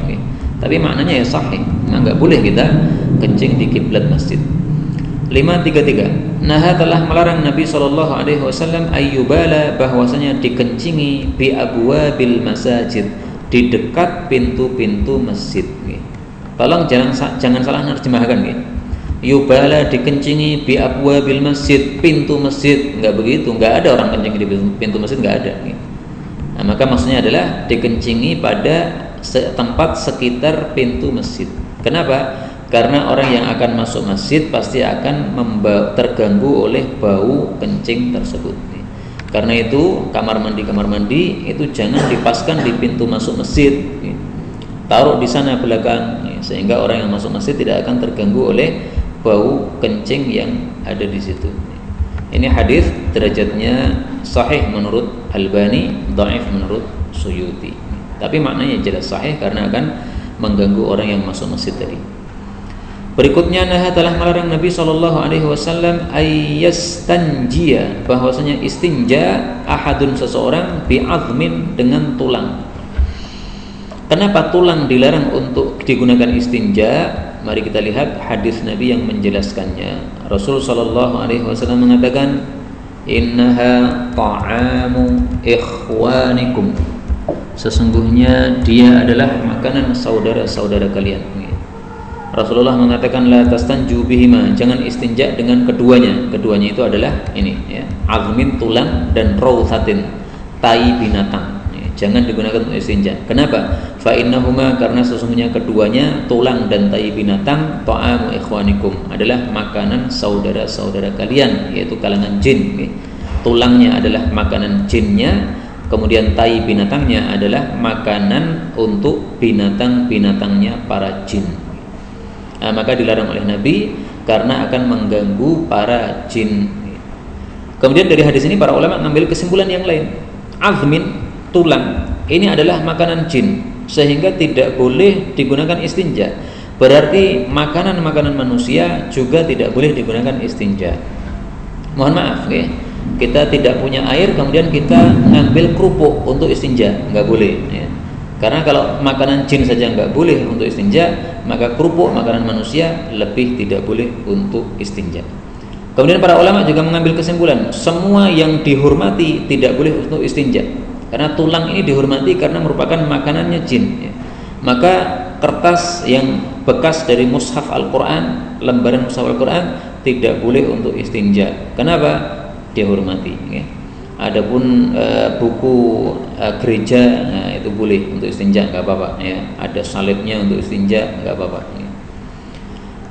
Tapi maknanya ya sahih. Memang nggak boleh kita kencing di kiblat masjid. 533. Nah telah melarang Nabi SAW ayyubala, bahwasanya dikencingi bi abwabil masajid, di dekat pintu-pintu masjid. Tolong jangan salah nerjemahkan ya. Yubala dikencingi bi abwabil masjid, pintu masjid, enggak begitu, enggak ada orang kencing di pintu masjid, enggak ada. Nah, maka maksudnya adalah dikencingi pada tempat sekitar pintu masjid. Kenapa? Karena orang yang akan masuk masjid pasti akan terganggu oleh bau kencing tersebut. Karena itu kamar mandi itu jangan dipaskan di pintu masuk masjid, taruh di sana belakang, sehingga orang yang masuk masjid tidak akan terganggu oleh bau kencing yang ada di situ. Ini hadis derajatnya sahih menurut Albani, dhaif menurut Suyuti. Tapi maknanya jelas sahih karena akan mengganggu orang yang masuk masjid tadi. Berikutnya, nah telah melarang Nabi SAW ayyastanjia, bahwasanya istinja ahadun seseorang bi'azmin, dengan tulang. Kenapa tulang dilarang untuk digunakan istinja? Mari kita lihat hadis Nabi yang menjelaskannya. Rasul SAW mengatakan, innaha ta'amu ikhwanikum, sesungguhnya dia adalah makanan saudara-saudara kalian. Rasulullah mengatakan la tastanju bihima, jangan istinja dengan keduanya. Keduanya itu adalah ini ya, azmin tulang dan rawthatin tai binatang. Ya, jangan digunakan untuk istinja. Kenapa? Fa innahuma, karena sesungguhnya keduanya tulang dan tai binatang ta'amu ikhwanikum, adalah makanan saudara-saudara kalian, yaitu kalangan jin. Ya. Tulangnya adalah makanan jinnya, kemudian tai binatangnya adalah makanan untuk binatang-binatangnya para jin. Nah, maka dilarang oleh Nabi karena akan mengganggu para jin. Kemudian dari hadis ini para ulama mengambil kesimpulan yang lain. Azmin, tulang, ini adalah makanan jin, sehingga tidak boleh digunakan istinja. Berarti makanan-makanan manusia juga tidak boleh digunakan istinja. Mohon maaf ya, kita tidak punya air kemudian kita ngambil kerupuk untuk istinja, nggak boleh ya. Karena kalau makanan jin saja nggak boleh untuk istinja, maka kerupuk makanan manusia lebih tidak boleh untuk istinja. Kemudian para ulama juga mengambil kesimpulan, semua yang dihormati tidak boleh untuk istinja. Karena tulang ini dihormati karena merupakan makanannya jin. Ya. Maka kertas yang bekas dari mushaf Al-Quran, lembaran mushaf Al-Quran tidak boleh untuk istinja. Kenapa? Dihormati. Ya. Adapun buku gereja, nah, itu boleh untuk istinja, nggak apa-apa ya. Ada salibnya untuk istinja, nggak apa-apa ya.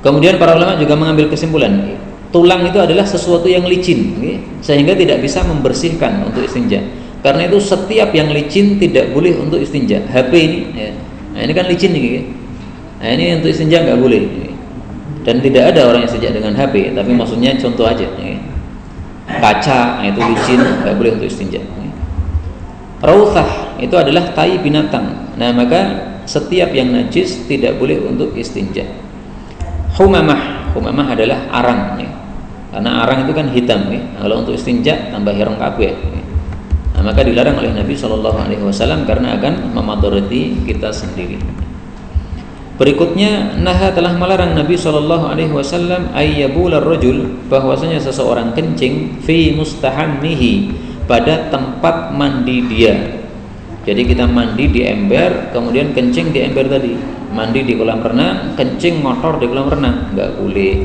Kemudian para ulama juga mengambil kesimpulan, tulang itu adalah sesuatu yang licin ya, sehingga tidak bisa membersihkan untuk istinja. Karena itu setiap yang licin tidak boleh untuk istinja. HP ini, ya. Nah, ini kan licin nih. Ya. Nah, ini untuk istinja nggak boleh. Ya. Dan tidak ada orang yang istinja dengan HP. Tapi maksudnya contoh aja. Ya. Kaca, nah itu licin, nggak boleh untuk istinja. Ya. Rauthah itu adalah tai binatang. Nah, maka setiap yang najis tidak boleh untuk istinja. Humamah adalah arang. Ya. Karena arang itu kan hitam. Ya. Kalau untuk istinja tambah hirang kabeh. Ya. Nah, maka dilarang oleh Nabi SAW karena akan memadharati kita sendiri. Berikutnya, naha telah melarang Nabi SAW ayyabular rajul, bahwasanya seseorang kencing fi mustahammihi, pada tempat mandi dia. Jadi kita mandi di ember, kemudian kencing di ember tadi. Mandi di kolam renang, kencing motor di kolam renang, nggak boleh.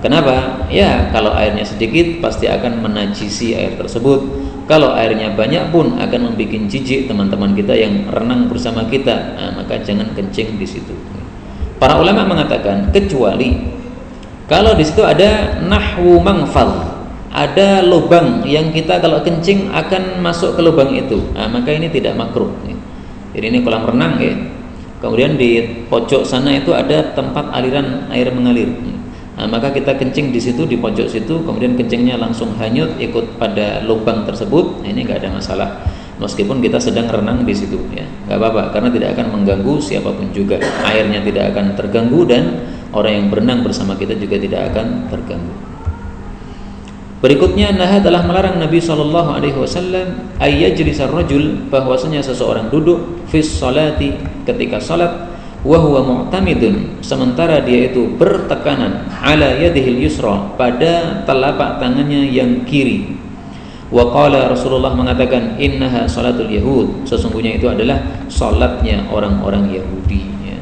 Kenapa? Ya, kalau airnya sedikit pasti akan menajisi air tersebut. Kalau airnya banyak pun akan membuat jijik teman-teman kita yang renang bersama kita. Nah, maka jangan kencing di situ. Para ulama mengatakan kecuali kalau di situ ada nahwu mangfal, ada lubang yang kita kalau kencing akan masuk ke lubang itu. Nah, maka ini tidak makruh. Jadi ini kolam renang ya. Kemudian di pojok sana itu ada tempat aliran air mengalir. Nah, maka kita kencing di situ, di pojok situ, kemudian kencingnya langsung hanyut ikut pada lubang tersebut. Nah, ini nggak ada masalah, meskipun kita sedang renang di situ, ya nggak apa-apa, karena tidak akan mengganggu siapapun juga. Airnya tidak akan terganggu dan orang yang berenang bersama kita juga tidak akan terganggu. Berikutnya, naha telah melarang Nabi SAW ayyajlisar rajul, bahwasanya seseorang duduk fis salati, ketika salat, wa huwa mu'tamidun, sementara dia itu bertekanan ala yadihil yusra, pada telapak tangannya yang kiri. Wa qala, Rasulullah mengatakan, innaha salatul yahud, sesungguhnya itu adalah salatnya orang-orang Yahudi, ya.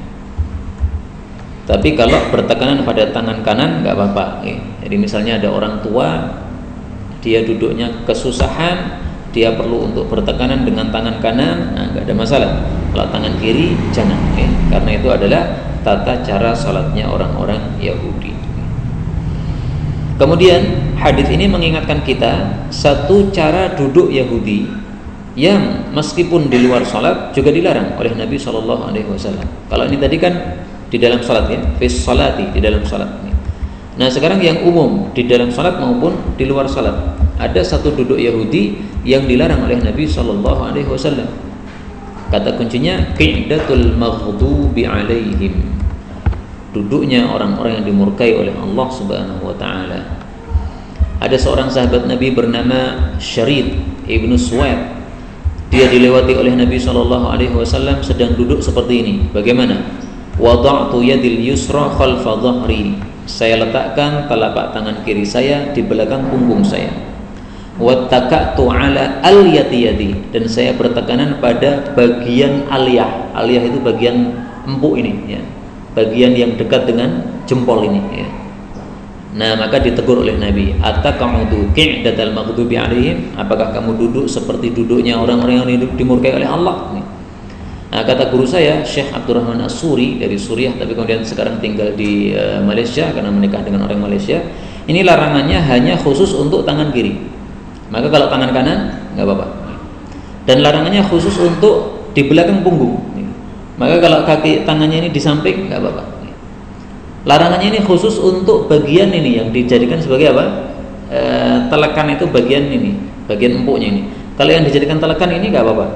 Tapi kalau bertekanan pada tangan kanan nggak apa-apa, ya. Jadi misalnya ada orang tua, dia duduknya kesusahan, dia perlu untuk bertekanan dengan tangan kanan, nah nggak ada masalah. Kalau tangan kiri jangan, ya. Karena itu adalah tata cara salatnya orang-orang Yahudi. Kemudian hadis ini mengingatkan kita satu cara duduk Yahudi yang meskipun di luar salat juga dilarang oleh Nabi SAW. Kalau ini tadi kan di dalam salat, ya, fis salati, di dalam salat. Nah, sekarang yang umum di dalam salat maupun di luar salat, ada satu duduk Yahudi yang dilarang oleh Nabi SAW. Kata kuncinya qi'datul maghdubi alaihim, duduknya orang-orang yang dimurkai oleh Allah Subhanahu wa taala. Ada seorang sahabat Nabi bernama Syarid ibnu Suwaid. Dia dilewati oleh Nabi SAW sedang duduk seperti ini. Bagaimana? Wada'tu yadil yusra khalfa dhahri, saya letakkan telapak tangan kiri saya di belakang punggung saya. Wattaka'tu ala aliyati yadi, dan saya bertekanan pada bagian aliyah. Aliyah itu bagian empuk ini, ya. Bagian yang dekat dengan jempol ini, ya. Nah, maka ditegur oleh Nabi, ataqa'udu qi'datal maghdubi alaihim, apakah kamu duduk seperti duduknya orang-orang yang dimurkai oleh Allah? Nah, kata guru saya Syekh Abdurrahman As-Suri dari Suriah, tapi kemudian sekarang tinggal di Malaysia karena menikah dengan orang Malaysia. Ini larangannya hanya khusus untuk tangan kiri. Maka kalau tangan kanan nggak apa-apa. Dan larangannya khusus untuk di belakang punggung. Maka kalau kaki tangannya ini di samping nggak apa-apa. Larangannya ini khusus untuk bagian ini yang dijadikan sebagai apa? Telekan itu bagian ini, bagian empuknya ini. Kalau yang dijadikan telekan ini nggak apa-apa.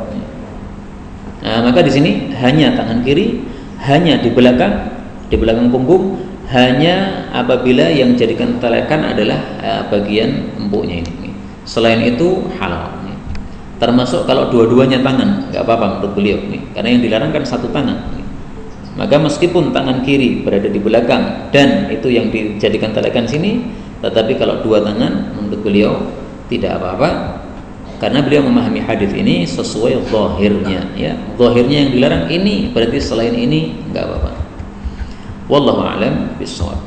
Nah, maka di sini hanya tangan kiri, hanya di belakang punggung, hanya apabila yang dijadikan telekan adalah bagian empuknya ini. Selain itu halal, termasuk kalau dua-duanya tangan nggak apa-apa menurut beliau, karena yang dilarang kan satu tangan. Maka meskipun tangan kiri berada di belakang dan itu yang dijadikan telekan sini, tetapi kalau dua tangan menurut beliau tidak apa-apa, karena beliau memahami hadis ini sesuai zahirnya, ya. Zahirnya yang dilarang ini, berarti selain ini nggak apa-apa. Wallahu a'lam bishawab.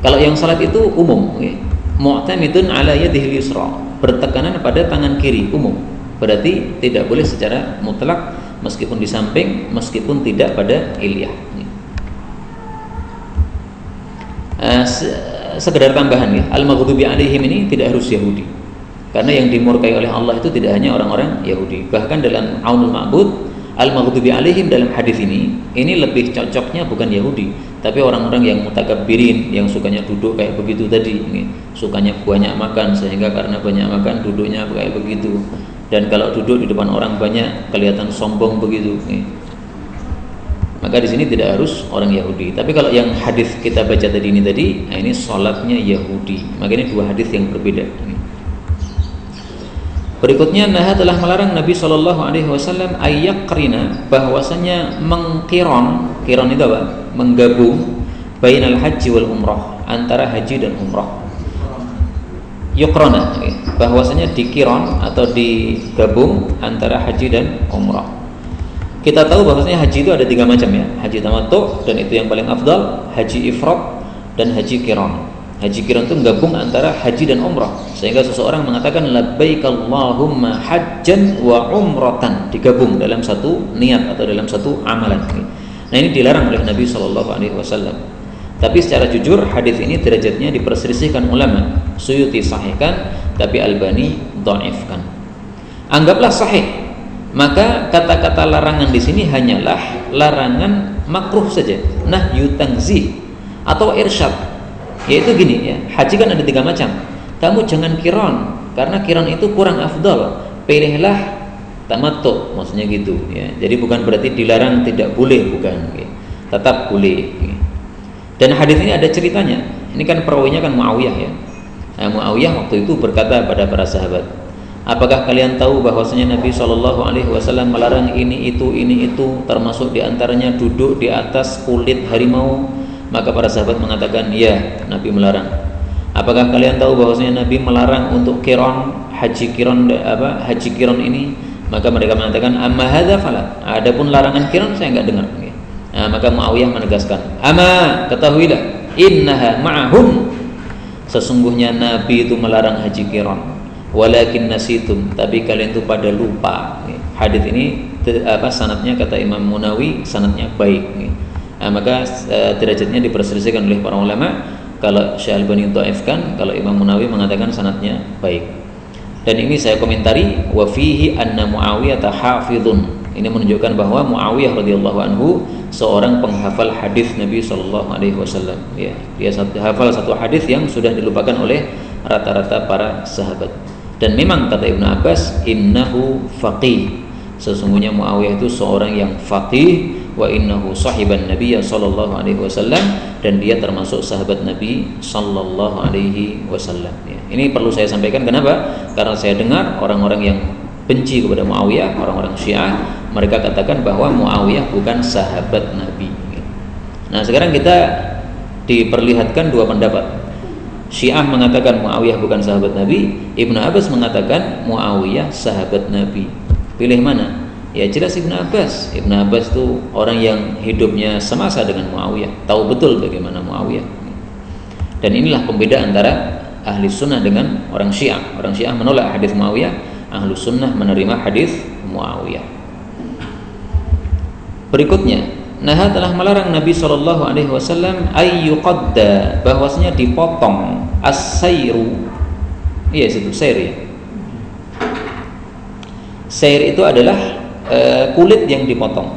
Kalau yang salat itu umum, ya. Mu'tamidun ala yadihil yusra, bertekanan pada tangan kiri, umum. Berarti tidak boleh secara mutlak, meskipun di samping, meskipun tidak pada ilyah. Sekedar tambahan, ya, al-maghdubi alaihim ini tidak harus Yahudi. Karena yang dimurkai oleh Allah itu tidak hanya orang-orang Yahudi. Bahkan dalam Aunul Ma'bud, al-maghdubi alaihim dalam hadis ini lebih cocoknya bukan Yahudi, tapi orang-orang yang mutakabbirin, yang sukanya duduk kayak begitu tadi, sukanya banyak makan, sehingga karena banyak makan duduknya kayak begitu. Dan kalau duduk di depan orang banyak kelihatan sombong begitu. Maka di sini tidak harus orang Yahudi. Tapi kalau yang hadis kita baca tadi, ini sholatnya Yahudi. Maka ini dua hadis yang berbeda. Berikutnya, Naha telah melarang Nabi SAW ayyakrina, bahwasanya mengkiron. Kiron itu apa? Menggabung bainal haji wal umrah, antara haji dan umrah. Yukrona, bahwasanya dikiron atau digabung antara haji dan umrah. Kita tahu bahwasanya haji itu ada 3 macam ya. Haji tamattu, dan itu yang paling afdal. Haji ifrad dan haji kiron. Haji kiron itu menggabung antara haji dan umrah, sehingga seseorang mengatakan labbaik Allahumma hajjan wa umratan, digabung dalam satu niat atau dalam satu amalan. Nah, ini dilarang oleh Nabi SAW. Tapi secara jujur hadis ini derajatnya diperselisihkan ulama. Suyuti sahihkan, tapi Albani dhaifkan. Anggaplah sahih. Maka kata-kata larangan di sini hanyalah larangan makruh saja, nahyu tanzih atau irsyad. Yaitu gini ya, haji kan ada 3 macam. Kamu jangan kiron, karena kiron itu kurang afdal. Pilihlah tamattu, maksudnya gitu ya. Jadi bukan berarti dilarang tidak boleh, bukan. Ya. Tetap boleh. Ya. Dan hadis ini ada ceritanya. Ini kan perawinya kan Muawiyah ya. Nah, Muawiyah waktu itu berkata pada para sahabat, apakah kalian tahu bahwasanya Nabi SAW melarang ini itu, termasuk diantaranya duduk di atas kulit harimau? Maka para sahabat mengatakan, ya, Nabi melarang. Apakah kalian tahu bahwasanya Nabi melarang untuk kiron, haji kiron ini? Maka mereka mengatakan, amma hadza fala. Adapun larangan kiron saya enggak dengar. Nah, maka Muawiyah menegaskan, amma, ketahuilah, innaha ma'ahum, sesungguhnya Nabi itu melarang haji kiron, walakin nasitum, tapi kalian itu pada lupa. Hadis ini sanadnya kata Imam Munawi sanadnya baik. Nah, maka derajatnya diperselisihkan oleh para ulama. Kalau Syekh Albani dhaifkan, kalau Imam Munawi mengatakan sanadnya baik. Dan ini saya komentari, wa fihi anna Muawiyah hafizun. Ini menunjukkan bahwa Muawiyah radhiyallahu anhu seorang penghafal hadis Nabi SAW. Ya, dia hafal satu hadis yang sudah dilupakan oleh rata-rata para sahabat. Dan memang kata Ibnu Abbas, innahu faqih. Sesungguhnya Muawiyah itu seorang yang faqih. Wa innahu sahiban Nabiya sallallahu alaihi wasallam, dan dia termasuk sahabat Nabi sallallahu alaihi wasallam. Ya. Ini perlu saya sampaikan, kenapa? Karena saya dengar orang-orang yang benci kepada Muawiyah, orang-orang Syiah, mereka katakan bahwa Muawiyah bukan sahabat Nabi. Nah, sekarang kita diperlihatkan 2 pendapat. Syiah mengatakan Muawiyah bukan sahabat Nabi, Ibnu Abbas mengatakan Muawiyah sahabat Nabi. Pilih mana? Ya jelas Ibnu Abbas. Ibnu Abbas itu orang yang hidupnya semasa dengan Muawiyah, tahu betul bagaimana Muawiyah. Dan inilah pembeda antara ahli sunnah dengan orang Syiah. Orang Syiah menolak hadis Muawiyah, ahli sunnah menerima hadis Muawiyah. Berikutnya, Naha telah melarang Nabi SAW ayyuqadda, bahwasanya dipotong as-sayru. Iya, itu sair ya. Sair itu adalah kulit yang dipotong.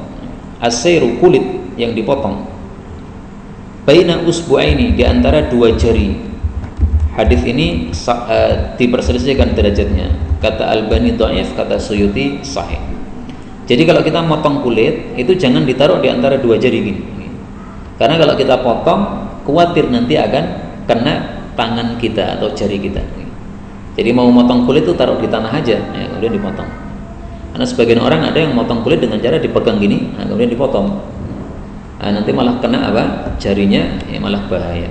As-sayru, kulit yang dipotong. Baina usbu'aini, di antara 2 jari. Hadis ini diperselisihkan derajatnya. Kata Albani dhaif, kata Suyuti sahih. Jadi kalau kita motong kulit itu jangan ditaruh di antara 2 jari gini. Karena kalau kita potong, khawatir nanti akan kena tangan kita atau jari kita. Jadi mau motong kulit itu taruh di tanah aja, ya, kemudian dipotong. Karena sebagian orang ada yang motong kulit dengan cara dipegang gini, nah, kemudian dipotong. Nah, nanti malah kena jarinya, ya, malah bahaya.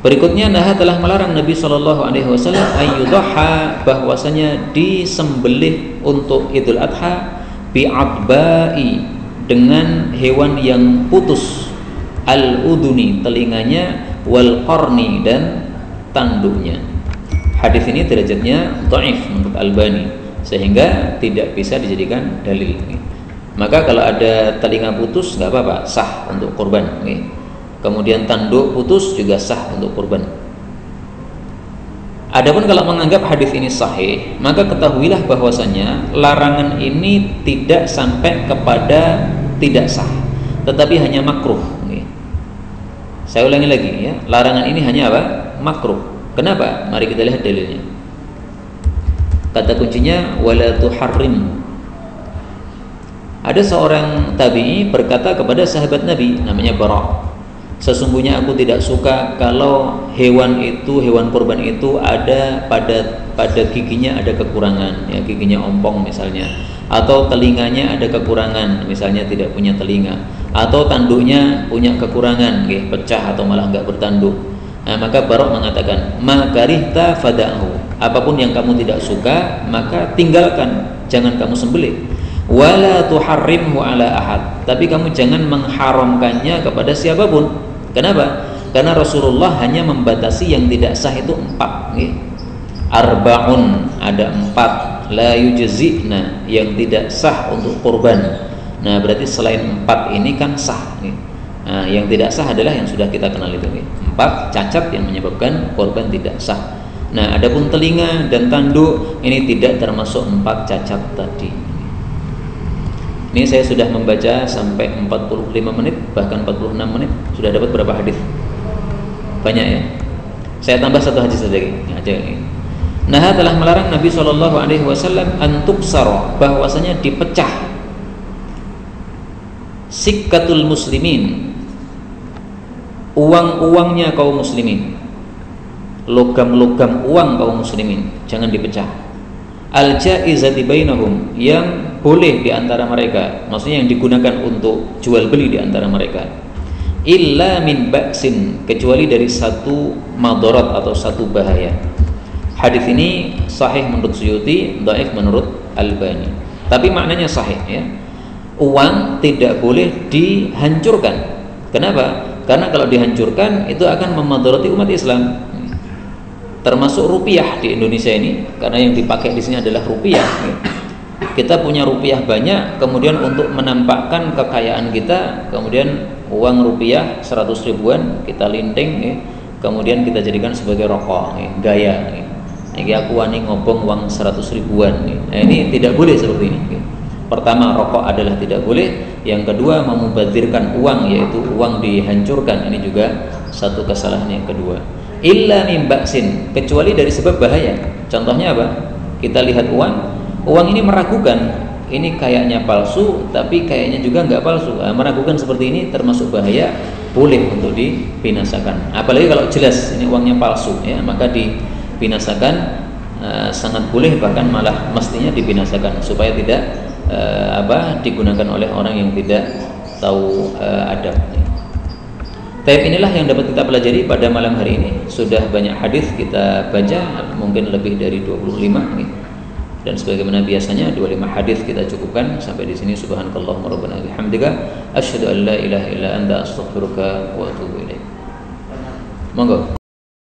Berikutnya, Naha telah melarang Nabi SAW ayyudhaha, bahwasanya disembelih untuk Idul Adha bi'adba'i, dengan hewan yang putus, al-uduni, telinganya, wal qarni, dan tanduknya. Hadis ini derajatnya dhaif menurut Albani, sehingga tidak bisa dijadikan dalil. Maka kalau ada telinga putus nggak apa-apa, sah untuk kurban. Kemudian tanduk putus juga sah untuk kurban. Adapun kalau menganggap hadis ini sahih, maka ketahuilah bahwasanya larangan ini tidak sampai kepada tidak sah, tetapi hanya makruh. Saya ulangi lagi ya, larangan ini hanya apa? Makruh. Kenapa? Mari kita lihat dalilnya. Kata kuncinya wala tuharrim. Ada seorang tabi'i berkata kepada sahabat Nabi namanya Bara', sesungguhnya aku tidak suka kalau hewan kurban itu ada pada giginya ada kekurangan, ya giginya ompong misalnya, atau telinganya ada kekurangan, misalnya tidak punya telinga, atau tanduknya punya kekurangan, pecah atau malah enggak bertanduk. Nah, maka Bara' mengatakan, "Makarihta fada'hu." Apapun yang kamu tidak suka, maka tinggalkan, jangan kamu sembelih. Wala tuharrimhu ala ahad. Tapi kamu jangan mengharamkannya kepada siapapun. Kenapa? Karena Rasulullah hanya membatasi yang tidak sah itu 4. Arba'un, ada 4. La yujzi'na, yang tidak sah untuk kurban. Nah, berarti selain 4 ini kan sah. Nah, yang tidak sah adalah yang sudah kita kenal itu. 4 cacat yang menyebabkan kurban tidak sah. Nah, adapun telinga dan tanduk ini tidak termasuk 4 cacat tadi. Ini saya sudah membaca sampai 45 menit, bahkan 46 menit. Sudah dapat berapa hadis? Banyak ya. Saya tambah 1 hadis lagi. Nah, telah melarang Nabi SAW antuksara, bahwasanya dipecah sikkatul muslimin, uang-uangnya kaum muslimin, logam-logam uang kaum muslimin, jangan dipecah. Al-jaizati bainahum, yang boleh di antara mereka, maksudnya yang digunakan untuk jual beli di antara mereka. Illa min ba'sin, kecuali dari satu madarat atau satu bahaya. Hadis ini sahih menurut Suyuti, dhaif menurut Albani. Tapi maknanya sahih ya. Uang tidak boleh dihancurkan. Kenapa? Karena kalau dihancurkan itu akan memadarati umat Islam. Termasuk rupiah di Indonesia ini, karena yang dipakai di sini adalah rupiah. Kita punya rupiah banyak, kemudian untuk menampakkan kekayaan kita, kemudian uang rupiah 100 ribuan kita linting, kemudian kita jadikan sebagai rokok, gaya. Aku wani ngobong uang 100 ribuan. Nah, ini tidak boleh seperti ini. Pertama, rokok adalah tidak boleh. Yang kedua, memubadzirkan uang, yaitu uang dihancurkan. Ini juga satu kesalahan yang kedua. Illa min ba'sin, kecuali dari sebab bahaya. Contohnya apa? Kita lihat uang ini meragukan, ini kayaknya palsu, tapi kayaknya juga nggak palsu. Meragukan seperti ini termasuk bahaya, boleh untuk dibinasakan. Apalagi kalau jelas ini uangnya palsu, ya, maka dibinasakan, sangat boleh, bahkan malah mestinya dibinasakan supaya tidak digunakan oleh orang yang tidak tahu adab. Tapi inilah yang dapat kita pelajari pada malam hari ini. Sudah banyak hadis kita baca, mungkin lebih dari 25 dan sebagaimana biasanya 25 hadis kita cukupkan sampai di sini. Subhanakallahumma rabbana bihamdika asyhadu an la ilaha illa anta astaghfiruka wa atubu ilaik. Monggo.